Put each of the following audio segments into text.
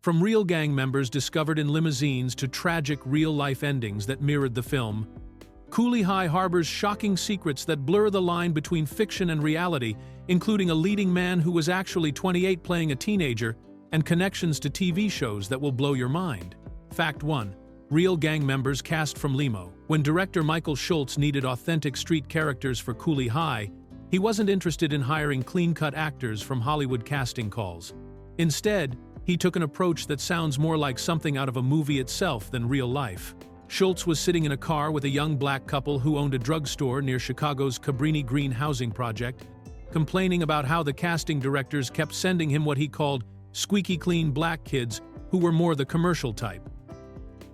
From real gang members discovered in limousines to tragic real-life endings that mirrored the film, Cooley High harbors shocking secrets that blur the line between fiction and reality, including a leading man who was actually 28 playing a teenager, and connections to TV shows that will blow your mind. Fact 1. Real gang members cast from Limo. When director Michael Schultz needed authentic street characters for Cooley High, he wasn't interested in hiring clean-cut actors from Hollywood casting calls. Instead, he took an approach that sounds more like something out of a movie itself than real life. Schultz was sitting in a car with a young black couple who owned a drugstore near Chicago's Cabrini Green housing project, complaining about how the casting directors kept sending him what he called squeaky clean black kids who were more the commercial type.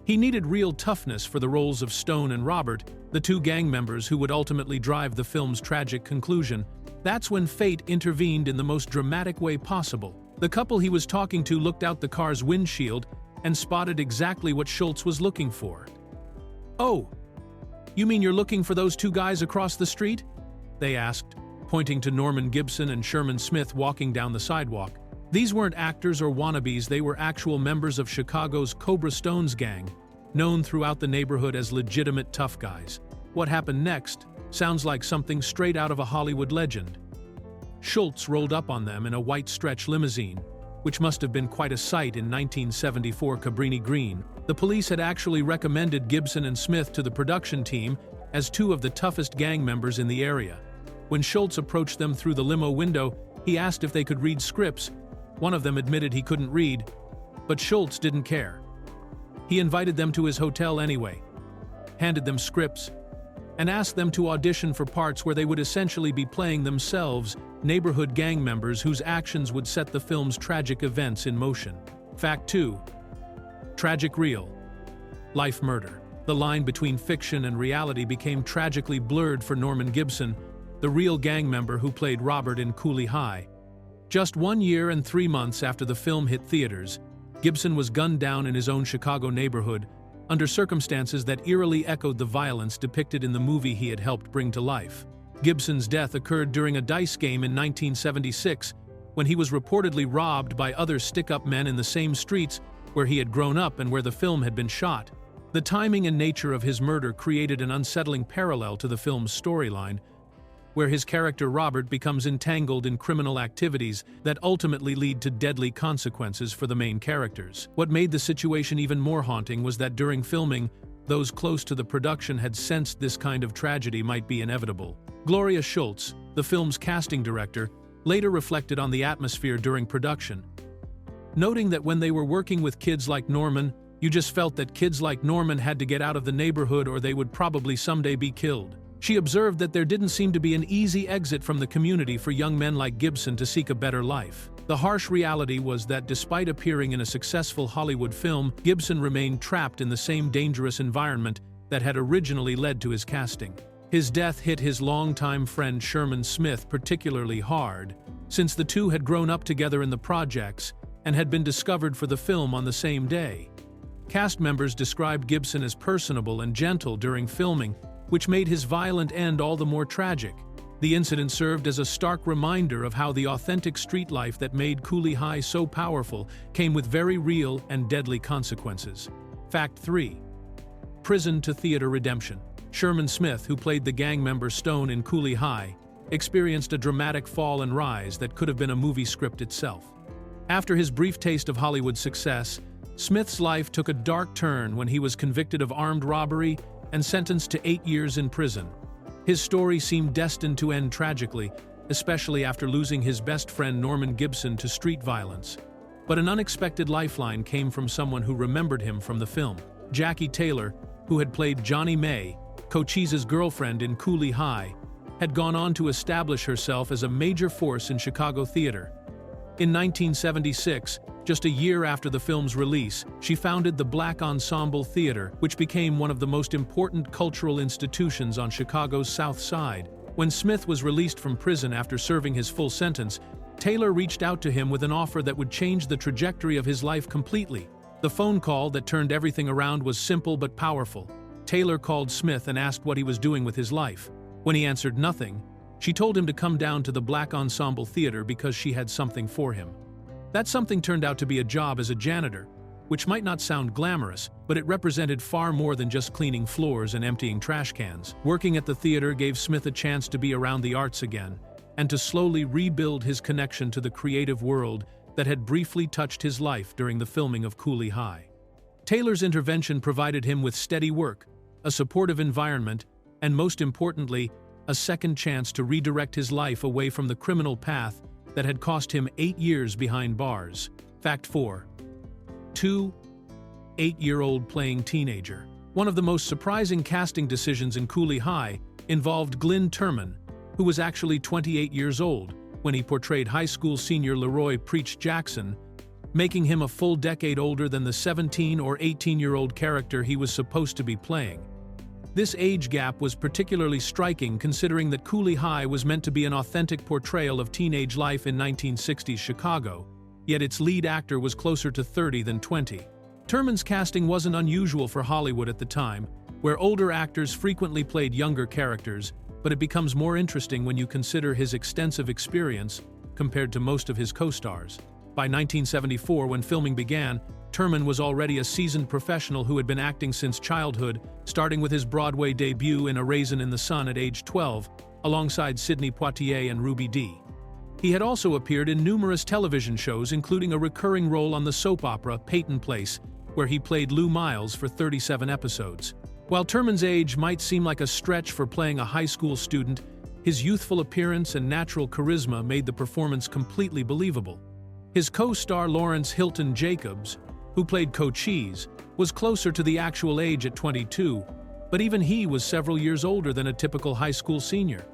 He needed real toughness for the roles of Stone and Robert, the two gang members who would ultimately drive the film's tragic conclusion. That's when fate intervened in the most dramatic way possible. The couple he was talking to looked out the car's windshield and spotted exactly what Schultz was looking for. "Oh, you mean you're looking for those two guys across the street?" they asked, pointing to Norman Gibson and Sherman Smith walking down the sidewalk. These weren't actors or wannabes, they were actual members of Chicago's Cobra Stones gang, known throughout the neighborhood as legitimate tough guys. What happened next sounds like something straight out of a Hollywood legend. Schultz rolled up on them in a white stretch limousine, which must have been quite a sight in 1974 Cabrini Green. The police had actually recommended Gibson and Smith to the production team as two of the toughest gang members in the area. When Schultz approached them through the limo window, he asked if they could read scripts. One of them admitted he couldn't read, but Schultz didn't care. He invited them to his hotel anyway, handed them scripts, and asked them to audition for parts where they would essentially be playing themselves, neighborhood gang members whose actions would set the film's tragic events in motion. Fact 2. Tragic real life murder. The line between fiction and reality became tragically blurred for Norman Gibson, the real gang member who played Robert in Cooley High. Just 1 year and 3 months after the film hit theaters, Gibson was gunned down in his own Chicago neighborhood, under circumstances that eerily echoed the violence depicted in the movie he had helped bring to life. Gibson's death occurred during a dice game in 1976, when he was reportedly robbed by other stick-up men in the same streets where he had grown up and where the film had been shot. The timing and nature of his murder created an unsettling parallel to the film's storyline, where his character Robert becomes entangled in criminal activities that ultimately lead to deadly consequences for the main characters. What made the situation even more haunting was that during filming, those close to the production had sensed this kind of tragedy might be inevitable. Gloria Schultz, the film's casting director, later reflected on the atmosphere during production, noting that when they were working with kids like Norman, you just felt that kids like Norman had to get out of the neighborhood or they would probably someday be killed. She observed that there didn't seem to be an easy exit from the community for young men like Gibson to seek a better life. The harsh reality was that despite appearing in a successful Hollywood film, Gibson remained trapped in the same dangerous environment that had originally led to his casting. His death hit his longtime friend Sherman Smith particularly hard, since the two had grown up together in the projects and had been discovered for the film on the same day. Cast members described Gibson as personable and gentle during filming, which made his violent end all the more tragic. The incident served as a stark reminder of how the authentic street life that made Cooley High so powerful came with very real and deadly consequences. Fact 3. Prison to theater redemption. Sherman Smith, who played the gang member Stone in Cooley High, experienced a dramatic fall and rise that could have been a movie script itself. After his brief taste of Hollywood success, Smith's life took a dark turn when he was convicted of armed robbery and sentenced to 8 years in prison. His story seemed destined to end tragically, especially after losing his best friend Norman Gibson to street violence. But an unexpected lifeline came from someone who remembered him from the film. Jackie Taylor, who had played Johnny May, Cochise's girlfriend in Cooley High, had gone on to establish herself as a major force in Chicago theater. In 1976, just a year after the film's release, she founded the Black Ensemble Theater, which became one of the most important cultural institutions on Chicago's South Side. When Smith was released from prison after serving his full sentence, Taylor reached out to him with an offer that would change the trajectory of his life completely. The phone call that turned everything around was simple but powerful. Taylor called Smith and asked what he was doing with his life. When he answered nothing, she told him to come down to the Black Ensemble Theater because she had something for him. That something turned out to be a job as a janitor, which might not sound glamorous, but it represented far more than just cleaning floors and emptying trash cans. Working at the theater gave Smith a chance to be around the arts again, and to slowly rebuild his connection to the creative world that had briefly touched his life during the filming of Cooley High. Taylor's intervention provided him with steady work, a supportive environment, and most importantly, a second chance to redirect his life away from the criminal path that had cost him 8 years behind bars. Fact 4. 2. 8-year-old playing teenager. One of the most surprising casting decisions in Cooley High involved Glynn Turman, who was actually 28 years old when he portrayed high school senior Leroy Preach Jackson, making him a full decade older than the 17 or 18-year-old character he was supposed to be playing. This age gap was particularly striking considering that Cooley High was meant to be an authentic portrayal of teenage life in 1960s Chicago, yet its lead actor was closer to 30 than 20. Turman's casting wasn't unusual for Hollywood at the time, where older actors frequently played younger characters, but it becomes more interesting when you consider his extensive experience compared to most of his co-stars. By 1974, when filming began, Turman was already a seasoned professional who had been acting since childhood, starting with his Broadway debut in A Raisin in the Sun at age 12, alongside Sidney Poitier and Ruby Dee. He had also appeared in numerous television shows, including a recurring role on the soap opera Peyton Place, where he played Lou Miles for 37 episodes. While Turman's age might seem like a stretch for playing a high school student, his youthful appearance and natural charisma made the performance completely believable. His co-star Lawrence Hilton Jacobs, who played Cochise, was closer to the actual age at 22, but even he was several years older than a typical high school senior.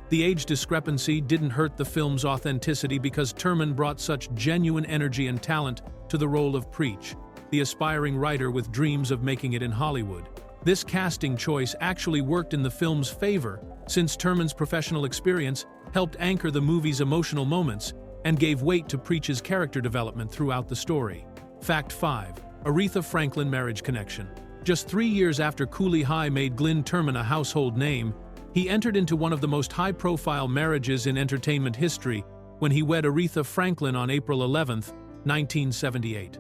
The age discrepancy didn't hurt the film's authenticity because Turman brought such genuine energy and talent to the role of Preach, the aspiring writer with dreams of making it in Hollywood. This casting choice actually worked in the film's favor, since Turman's professional experience helped anchor the movie's emotional moments and gave weight to Preach's character development throughout the story. Fact 5. Aretha Franklin marriage connection. Just 3 years after Cooley High made Glynn Turman a household name, he entered into one of the most high-profile marriages in entertainment history when he wed Aretha Franklin on April 11, 1978.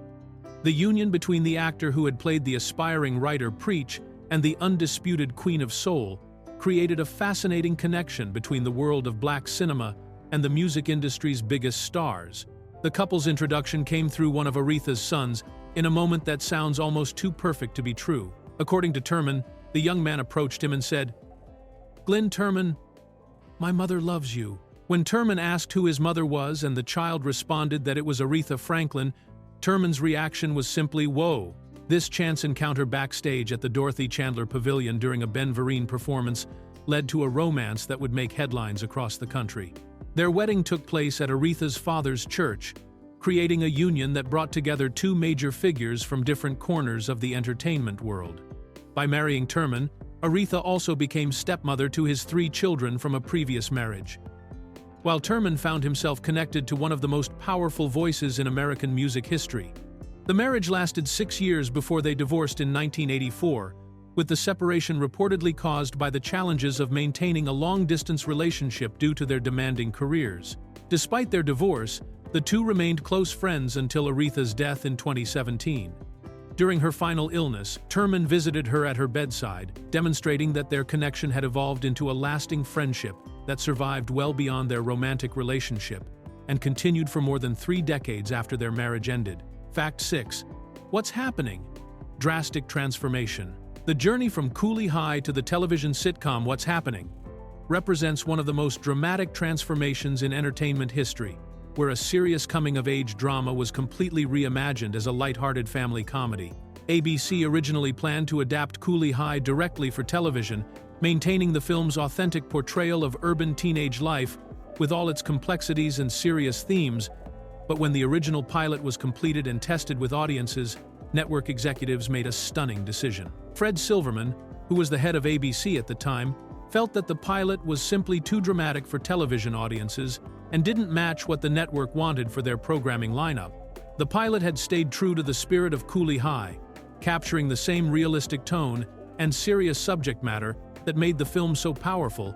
The union between the actor who had played the aspiring writer Preach and the undisputed Queen of Soul created a fascinating connection between the world of black cinema and the music industry's biggest stars. The couple's introduction came through one of Aretha's sons in a moment that sounds almost too perfect to be true. According to Turman, the young man approached him and said, "Glynn Turman, my mother loves you." When Turman asked who his mother was and the child responded that it was Aretha Franklin, Turman's reaction was simply, "Whoa." This chance encounter backstage at the Dorothy Chandler Pavilion during a Ben Vereen performance led to a romance that would make headlines across the country. Their wedding took place at Aretha's father's church, creating a union that brought together two major figures from different corners of the entertainment world. By marrying Turman, Aretha also became stepmother to his 3 children from a previous marriage. While Turman found himself connected to one of the most powerful voices in American music history. The marriage lasted 6 years before they divorced in 1984, with the separation reportedly caused by the challenges of maintaining a long-distance relationship due to their demanding careers. Despite their divorce, the two remained close friends until Aretha's death in 2017. During her final illness, Turman visited her at her bedside, demonstrating that their connection had evolved into a lasting friendship that survived well beyond their romantic relationship and continued for more than 3 decades after their marriage ended. Fact 6. What's happening? Drastic transformation. The journey from Cooley High to the television sitcom What's Happening represents one of the most dramatic transformations in entertainment history, where a serious coming-of-age drama was completely reimagined as a lighthearted family comedy. ABC originally planned to adapt Cooley High directly for television, maintaining the film's authentic portrayal of urban teenage life with all its complexities and serious themes. But when the original pilot was completed and tested with audiences, network executives made a stunning decision. Fred Silverman, who was the head of ABC at the time, felt that the pilot was simply too dramatic for television audiences and didn't match what the network wanted for their programming lineup. The pilot had stayed true to the spirit of Cooley High, capturing the same realistic tone and serious subject matter that made the film so powerful,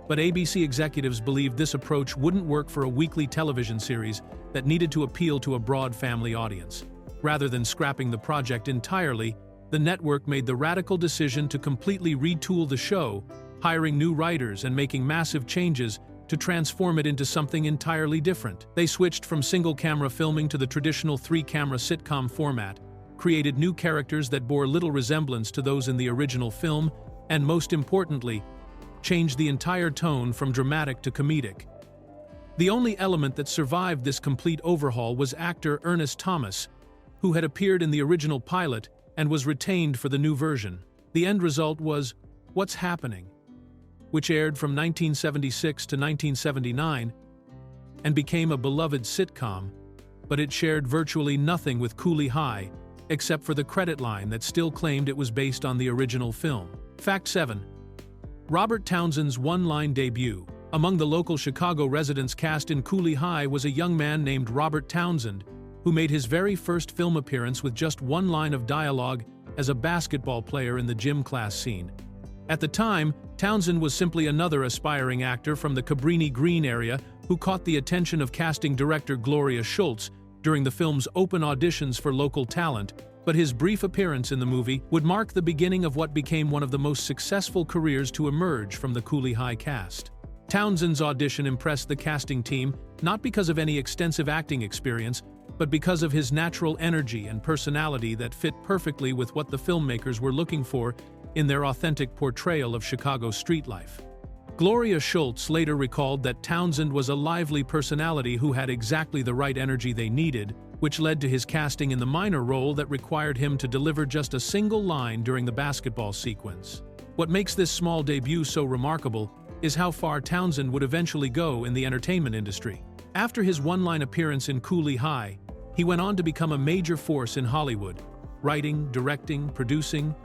But ABC executives believed this approach wouldn't work for a weekly television series that needed to appeal to a broad family audience. Rather than scrapping the project entirely, the network made the radical decision to completely retool the show, hiring new writers and making massive changes to transform it into something entirely different. They switched from single-camera filming to the traditional three-camera sitcom format, created new characters that bore little resemblance to those in the original film, and most importantly, changed the entire tone from dramatic to comedic. The only element that survived this complete overhaul was actor Ernest Thomas, who had appeared in the original pilot and was retained for the new version. The end result was What's Happening?, which aired from 1976 to 1979 and became a beloved sitcom, but it shared virtually nothing with Cooley High, except for the credit line that still claimed it was based on the original film. Fact 7. Robert Townsend's one-line debut. Among the local Chicago residents cast in Cooley High was a young man named Robert Townsend, who made his very first film appearance with just one line of dialogue as a basketball player in the gym class scene. At the time, Townsend was simply another aspiring actor from the Cabrini Green area who caught the attention of casting director Gloria Schultz during the film's open auditions for local talent, but his brief appearance in the movie would mark the beginning of what became one of the most successful careers to emerge from the Cooley High cast. Townsend's audition impressed the casting team not because of any extensive acting experience, but because of his natural energy and personality that fit perfectly with what the filmmakers were looking for in their authentic portrayal of Chicago street life. Gloria Schultz later recalled that Townsend was a lively personality who had exactly the right energy they needed, which led to his casting in the minor role that required him to deliver just a single line during the basketball sequence. What makes this small debut so remarkable is how far Townsend would eventually go in the entertainment industry. After his one-line appearance in Cooley High, he went on to become a major force in Hollywood, writing, directing, producing,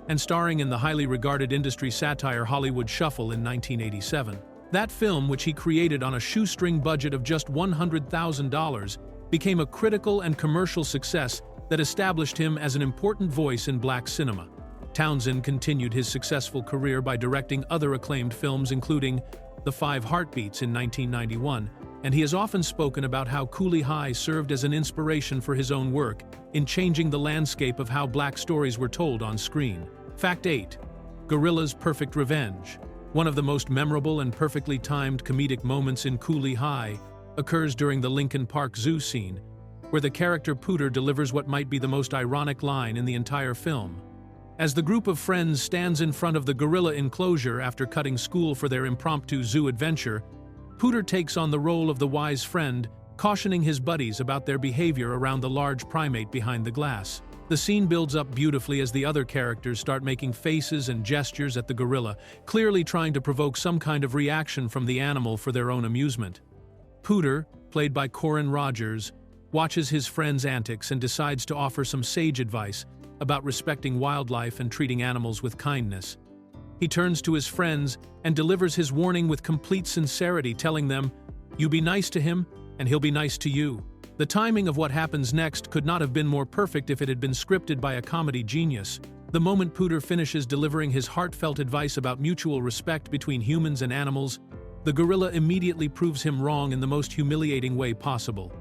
and starring in the highly regarded industry satire Hollywood Shuffle in 1987. That film, which he created on a shoestring budget of just $100,000, became a critical and commercial success that established him as an important voice in black cinema. Townsend continued his successful career by directing other acclaimed films including The Five Heartbeats in 1991, and he has often spoken about how Cooley High served as an inspiration for his own work in changing the landscape of how black stories were told on screen. Fact 8. Gorilla's Perfect Revenge. One of the most memorable and perfectly timed comedic moments in Cooley High occurs during the Lincoln Park Zoo scene, where the character Pooter delivers what might be the most ironic line in the entire film. As the group of friends stands in front of the gorilla enclosure after cutting school for their impromptu zoo adventure, Pooter takes on the role of the wise friend, cautioning his buddies about their behavior around the large primate behind the glass. The scene builds up beautifully as the other characters start making faces and gestures at the gorilla, clearly trying to provoke some kind of reaction from the animal for their own amusement. Pooter, played by Corin Rogers, watches his friend's antics and decides to offer some sage advice about respecting wildlife and treating animals with kindness. He turns to his friends and delivers his warning with complete sincerity, telling them, "You be nice to him, and he'll be nice to you." The timing of what happens next could not have been more perfect if it had been scripted by a comedy genius. The moment Pooter finishes delivering his heartfelt advice about mutual respect between humans and animals, the gorilla immediately proves him wrong in the most humiliating way possible.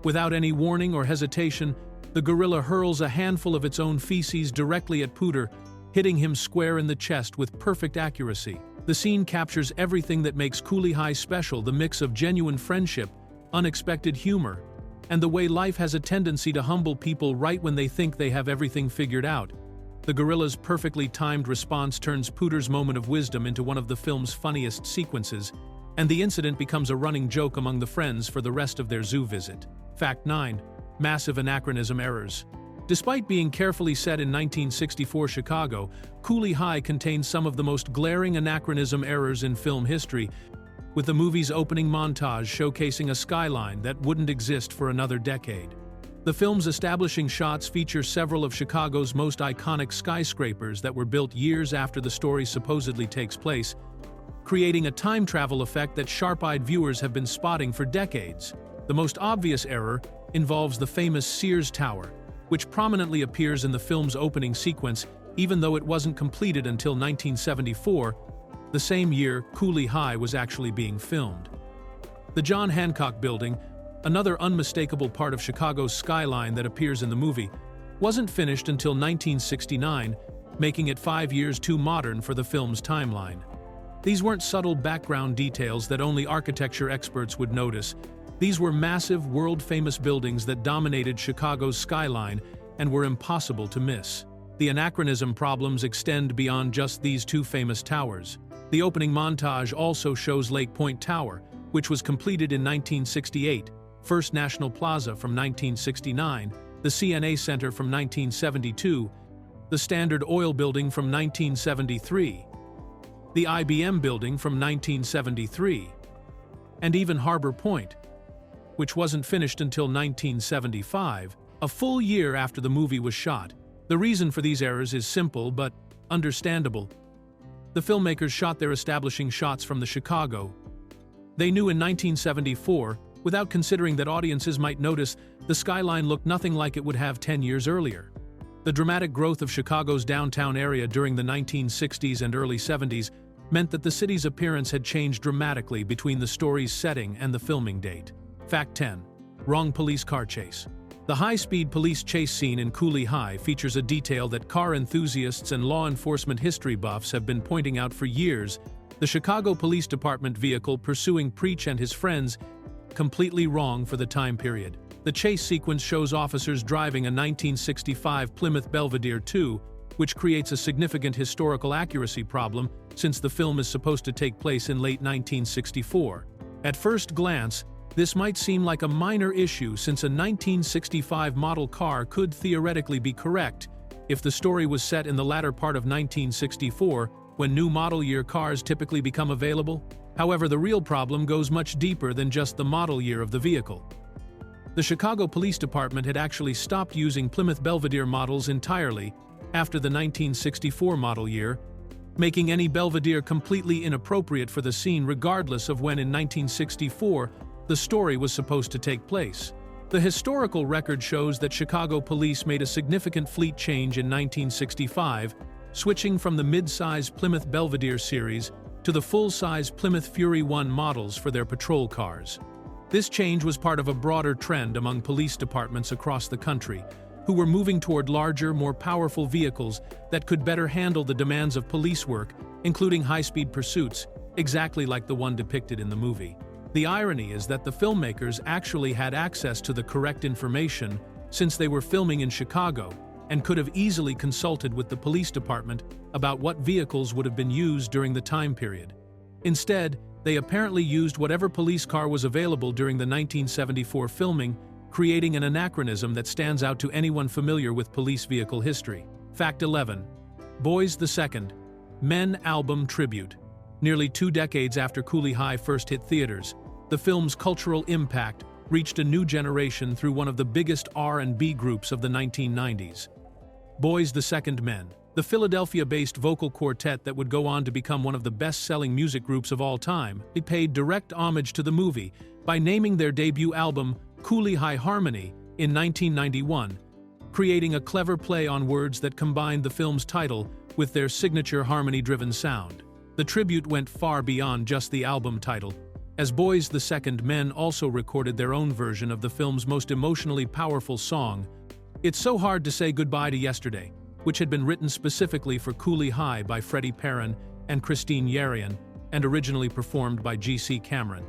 Without any warning or hesitation, the gorilla hurls a handful of its own feces directly at Pooter, hitting him square in the chest with perfect accuracy. The scene captures everything that makes Cooley High special: the mix of genuine friendship, unexpected humor, and the way life has a tendency to humble people right when they think they have everything figured out. The gorilla's perfectly timed response turns Pooter's moment of wisdom into one of the film's funniest sequences, and the incident becomes a running joke among the friends for the rest of their zoo visit. Fact 9. Massive anachronism errors. Despite being carefully set in 1964 Chicago, Cooley High contains some of the most glaring anachronism errors in film history, with the movie's opening montage showcasing a skyline that wouldn't exist for another decade. The film's establishing shots feature several of Chicago's most iconic skyscrapers that were built years after the story supposedly takes place, creating a time travel effect that sharp-eyed viewers have been spotting for decades. The most obvious error involves the famous Sears Tower, which prominently appears in the film's opening sequence, even though it wasn't completed until 1974. The same year, Cooley High was actually being filmed. The John Hancock Building, another unmistakable part of Chicago's skyline that appears in the movie, wasn't finished until 1969, making it 5 years too modern for the film's timeline. These weren't subtle background details that only architecture experts would notice. These were massive, world-famous buildings that dominated Chicago's skyline and were impossible to miss. The anachronism problems extend beyond just these two famous towers. The opening montage also shows Lake Point Tower, which was completed in 1968, First National Plaza from 1969, the CNA Center from 1972, the Standard Oil Building from 1973, the IBM Building from 1973, and even Harbor Point, which wasn't finished until 1975, a full year after the movie was shot. The reason for these errors is simple but understandable. The filmmakers shot their establishing shots from the Chicago. They knew in 1974, without considering that audiences might notice, the skyline looked nothing like it would have 10 years earlier. The dramatic growth of Chicago's downtown area during the 1960s and early 70s meant that the city's appearance had changed dramatically between the story's setting and the filming date. Fact 10. Wrong police car chase. The high-speed police chase scene in Cooley High features a detail that car enthusiasts and law enforcement history buffs have been pointing out for years: the Chicago Police Department vehicle pursuing Preach and his friends, completely wrong for the time period. The chase sequence shows officers driving a 1965 Plymouth Belvedere 2, which creates a significant historical accuracy problem since the film is supposed to take place in late 1964. At first glance, this might seem like a minor issue since a 1965 model car could theoretically be correct if the story was set in the latter part of 1964, when new model year cars typically become available. However, the real problem goes much deeper than just the model year of the vehicle. The Chicago Police Department had actually stopped using Plymouth Belvedere models entirely after the 1964 model year, making any Belvedere completely inappropriate for the scene regardless of when in 1964 the story was supposed to take place. The historical record shows that Chicago police made a significant fleet change in 1965, switching from the mid-size Plymouth Belvedere series to the full-size Plymouth Fury 1 models for their patrol cars. This change was part of a broader trend among police departments across the country, who were moving toward larger, more powerful vehicles that could better handle the demands of police work, including high-speed pursuits, exactly like the one depicted in the movie. The irony is that the filmmakers actually had access to the correct information since they were filming in Chicago and could have easily consulted with the police department about what vehicles would have been used during the time period. Instead, they apparently used whatever police car was available during the 1974 filming, creating an anachronism that stands out to anyone familiar with police vehicle history. Fact 11. Boys the Second. Men Album Tribute. Nearly 2 decades after Cooley High first hit theaters, the film's cultural impact reached a new generation through one of the biggest R&B groups of the 1990s. Boys the Second Men, the Philadelphia-based vocal quartet that would go on to become one of the best-selling music groups of all time, it paid direct homage to the movie by naming their debut album Cooley High Harmony in 1991, creating a clever play on words that combined the film's title with their signature harmony-driven sound. The tribute went far beyond just the album title, as Boys the Second Men also recorded their own version of the film's most emotionally powerful song, It's So Hard to Say Goodbye to Yesterday, which had been written specifically for Cooley High by Freddie Perrin and Christine Yarian, and originally performed by G.C. Cameron.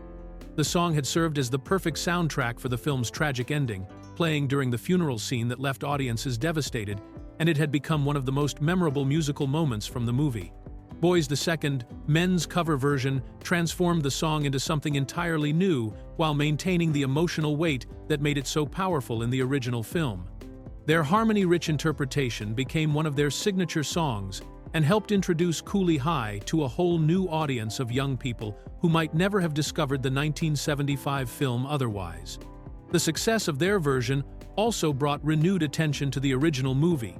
The song had served as the perfect soundtrack for the film's tragic ending, playing during the funeral scene that left audiences devastated, and it had become one of the most memorable musical moments from the movie. Boys the Second Men's cover version transformed the song into something entirely new while maintaining the emotional weight that made it so powerful in the original film. Their harmony-rich interpretation became one of their signature songs and helped introduce Cooley High to a whole new audience of young people who might never have discovered the 1975 film otherwise. The success of their version also brought renewed attention to the original movie,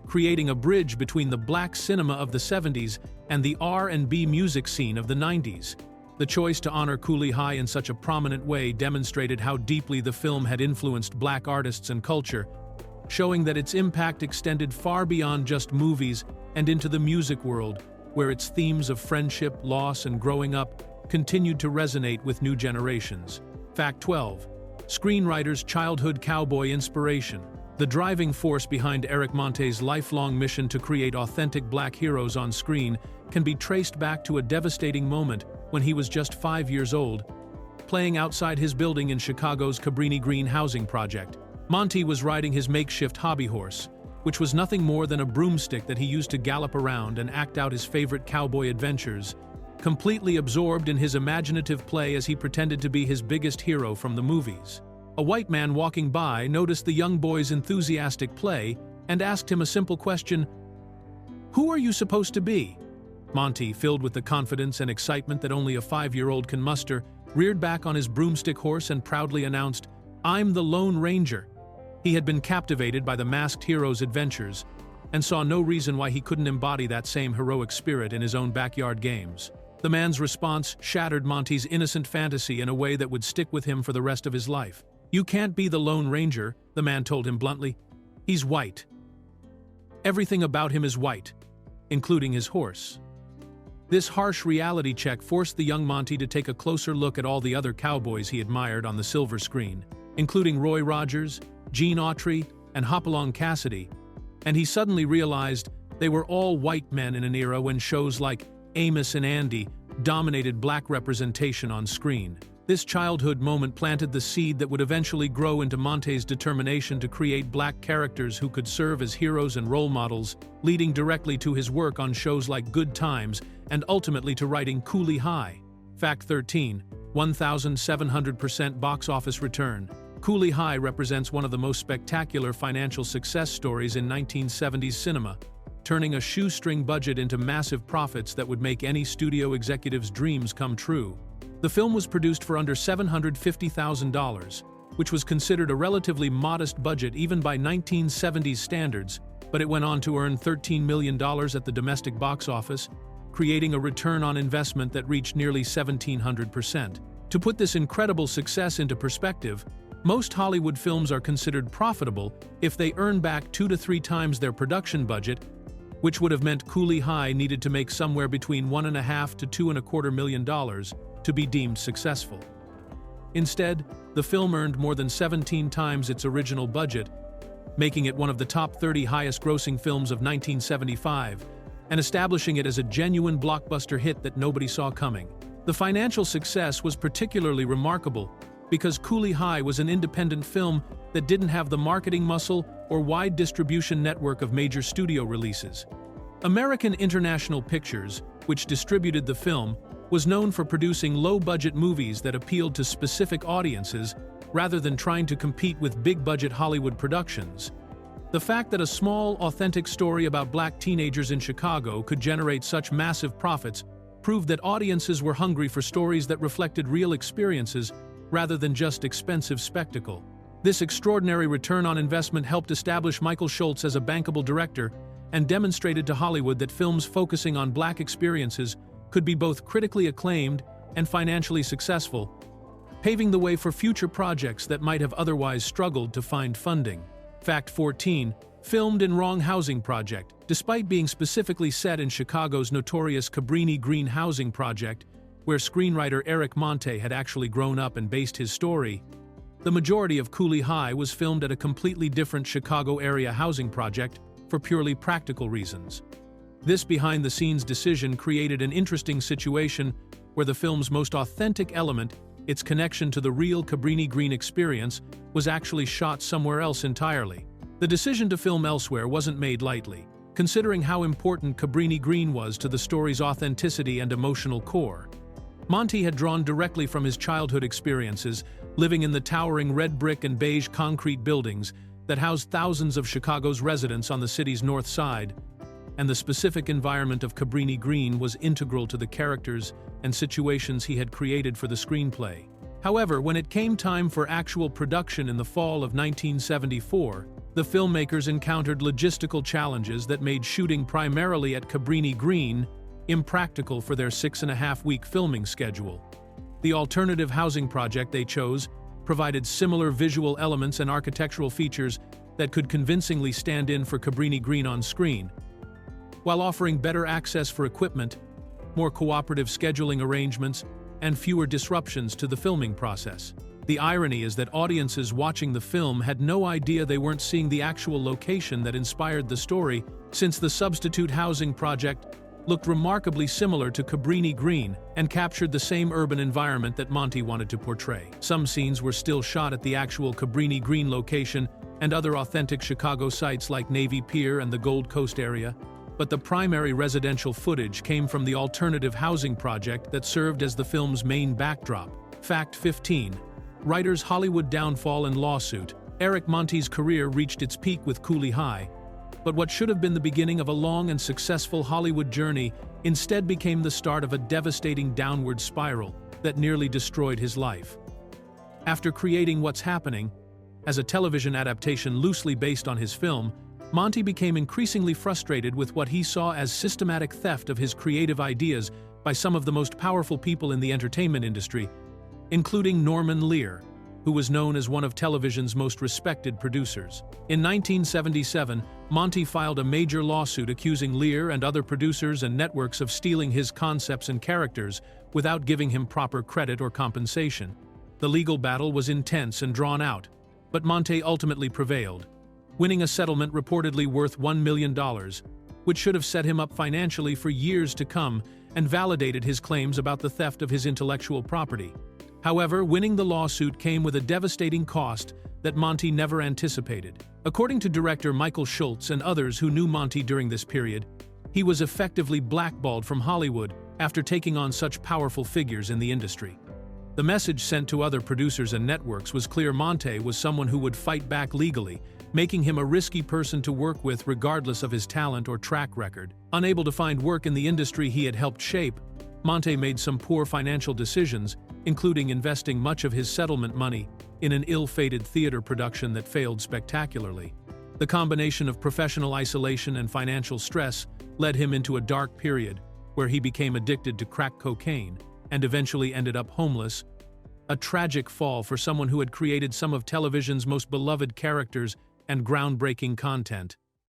creating a bridge between the black cinema of the 70s and the R&B music scene of the 90s. The choice to honor Cooley High in such a prominent way demonstrated how deeply the film had influenced black artists and culture, showing that its impact extended far beyond just movies and into the music world, where its themes of friendship, loss, and growing up continued to resonate with new generations. Fact 12. Screenwriter's childhood cowboy inspiration. The driving force behind Eric Monte's lifelong mission to create authentic black heroes on screen can be traced back to a devastating moment when he was just 5 years old, playing outside his building in Chicago's Cabrini Green housing project. Monte was riding his makeshift hobby horse, which was nothing more than a broomstick that he used to gallop around and act out his favorite cowboy adventures, completely absorbed in his imaginative play as he pretended to be his biggest hero from the movies. A white man walking by noticed the young boy's enthusiastic play and asked him a simple question: "Who are you supposed to be?" Monte, filled with the confidence and excitement that only a 5-year-old can muster, reared back on his broomstick horse and proudly announced, "I'm the Lone Ranger." He had been captivated by the masked hero's adventures and saw no reason why he couldn't embody that same heroic spirit in his own backyard games. The man's response shattered Monte's innocent fantasy in a way that would stick with him for the rest of his life. "You can't be the Lone Ranger," the man told him bluntly. "He's white. Everything about him is white, including his horse." This harsh reality check forced the young Monte to take a closer look at all the other cowboys he admired on the silver screen, including Roy Rogers, Gene Autry, and Hopalong Cassidy, and he suddenly realized they were all white men in an era when shows like Amos and Andy dominated black representation on screen. This childhood moment planted the seed that would eventually grow into Monte's determination to create black characters who could serve as heroes and role models, leading directly to his work on shows like Good Times and ultimately to writing Cooley High. Fact 13. 1,700% box office return. Cooley High represents one of the most spectacular financial success stories in 1970s cinema, turning a shoestring budget into massive profits that would make any studio executive's dreams come true. The film was produced for under $750,000, which was considered a relatively modest budget even by 1970s standards, but it went on to earn $13 million at the domestic box office, creating a return on investment that reached nearly 1,700%. To put this incredible success into perspective, most Hollywood films are considered profitable if they earn back 2 to 3 times their production budget, which would have meant Cooley High needed to make somewhere between $1.5 to $2.25 million to be deemed successful. Instead, the film earned more than 17 times its original budget, making it one of the top 30 highest-grossing films of 1975, and establishing it as a genuine blockbuster hit that nobody saw coming. The financial success was particularly remarkable because Cooley High was an independent film that didn't have the marketing muscle or wide distribution network of major studio releases. American International Pictures, which distributed the film, was known for producing low-budget movies that appealed to specific audiences rather than trying to compete with big-budget Hollywood productions. The fact that a small, authentic story about black teenagers in Chicago could generate such massive profits proved that audiences were hungry for stories that reflected real experiences rather than just expensive spectacle. This extraordinary return on investment helped establish Michael Schultz as a bankable director and demonstrated to Hollywood that films focusing on black experiences could be both critically acclaimed and financially successful, paving the way for future projects that might have otherwise struggled to find funding. Fact 14. Filmed in wrong housing project. Despite being specifically set in Chicago's notorious Cabrini Green housing project, where screenwriter Eric Monte had actually grown up and based his story, the majority of Cooley High was filmed at a completely different Chicago area housing project for purely practical reasons. This behind-the-scenes decision created an interesting situation where the film's most authentic element, its connection to the real Cabrini Green experience, was actually shot somewhere else entirely. The decision to film elsewhere wasn't made lightly, considering how important Cabrini Green was to the story's authenticity and emotional core. Monte had drawn directly from his childhood experiences, living in the towering red brick and beige concrete buildings that housed thousands of Chicago's residents on the city's north side, and the specific environment of Cabrini Green was integral to the characters and situations he had created for the screenplay. However, when it came time for actual production in the fall of 1974, the filmmakers encountered logistical challenges that made shooting primarily at Cabrini Green impractical for their 6.5-week filming schedule. The alternative housing project they chose provided similar visual elements and architectural features that could convincingly stand in for Cabrini Green on screen, while offering better access for equipment, more cooperative scheduling arrangements, and fewer disruptions to the filming process. The irony is that audiences watching the film had no idea they weren't seeing the actual location that inspired the story, since the substitute housing project looked remarkably similar to Cabrini Green and captured the same urban environment that Monty wanted to portray. Some scenes were still shot at the actual Cabrini Green location and other authentic Chicago sites like Navy Pier and the Gold Coast area, but the primary residential footage came from the alternative housing project that served as the film's main backdrop. Fact 15. Writer's Hollywood downfall and lawsuit. Eric Monte's career reached its peak with Cooley High, but what should have been the beginning of a long and successful Hollywood journey instead became the start of a devastating downward spiral that nearly destroyed his life. After creating What's Happening, as a television adaptation loosely based on his film, Monte became increasingly frustrated with what he saw as systematic theft of his creative ideas by some of the most powerful people in the entertainment industry, including Norman Lear, who was known as one of television's most respected producers. In 1977, Monte filed a major lawsuit accusing Lear and other producers and networks of stealing his concepts and characters without giving him proper credit or compensation. The legal battle was intense and drawn out, but Monte ultimately prevailed, winning a settlement reportedly worth $1 million, which should have set him up financially for years to come and validated his claims about the theft of his intellectual property. However, winning the lawsuit came with a devastating cost that Monte never anticipated. According to director Michael Schultz and others who knew Monte during this period, he was effectively blackballed from Hollywood after taking on such powerful figures in the industry. The message sent to other producers and networks was clear: Monte was someone who would fight back legally, making him a risky person to work with regardless of his talent or track record. Unable to find work in the industry he had helped shape, Monte made some poor financial decisions, including investing much of his settlement money in an ill-fated theater production that failed spectacularly. The combination of professional isolation and financial stress led him into a dark period where he became addicted to crack cocaine and eventually ended up homeless, a tragic fall for someone who had created some of television's most beloved characters and groundbreaking content.